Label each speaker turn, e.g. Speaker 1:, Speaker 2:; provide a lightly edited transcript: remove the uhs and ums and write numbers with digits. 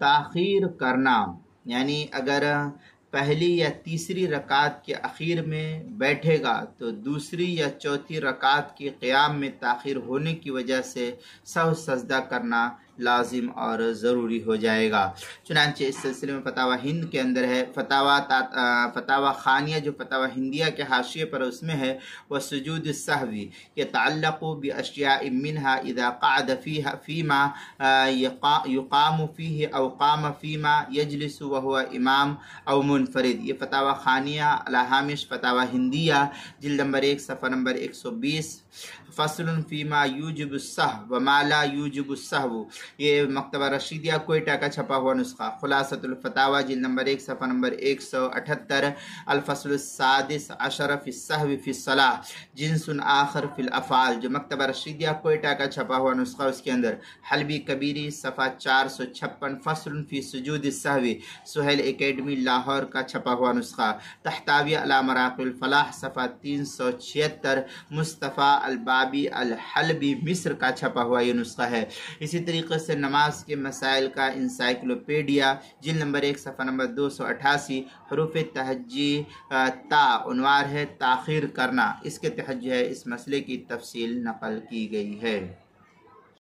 Speaker 1: تاخیر کرنا یعنی اگر پہلی یا تیسری رکعت کے اخیر میں بیٹھے گا تو دوسری یا چوتھی رکعت کے قیام میں تاخیر ہونے کی وجہ سے سہو سجدہ کرنا لازم اور ضروری ہو جائے گا۔ چنانچہ اس سلسلے میں فتاوی ہند کے اندر ہے، فتاوی خانیہ جو فتاوی ہندیہ کے حاشیے پر اس میں ہے، وسجود السہو یتعلق باشیاء منها اذا قعد فيما يقام فيه او قام فيما يجلس وهو امام او منفرد۔ یہ فتاوی خانیہ الہامش فتاوی ہندیہ جلد نمبر 1 صفحہ نمبر 120، فصل فیما یوجب السہو وما لا یوجب السہو، یہ مکتبہ رشیدیہ کوئٹہ کا چھپا ہوا نسخہ۔ خلاصۃ الفتاوی جلد نمبر 1 صفحہ نمبر 178، الفصل السادس عشر فی السہو فی الصلاۃ جنس آخر فی الافعال، جو مکتبہ رشیدیہ کوئٹہ کا چھپا ہوا نسخہ، اس کے اندر حلبی کبیری صفحہ 456، فصل فی سجود السہو، سہیل اکیڈمی لاہور کا چھپا ہوا نسخہ۔ تحتاوی علی مراقی الفلاح صفحہ 376، مصطفیٰ البابی الحلبی مصر کا چھپا ہوا یہ نسخہ ہے۔ اسی طریقے سے نماز کے مسائل کا انسائکلوپیڈیا جلد نمبر 1 صفحہ نمبر 288، حروف تہجی تا، عنوان ہے تاخیر کرنا، اس کے تحت جو ہے اس مسئلے کی تفصیل نقل کی گئی ہے۔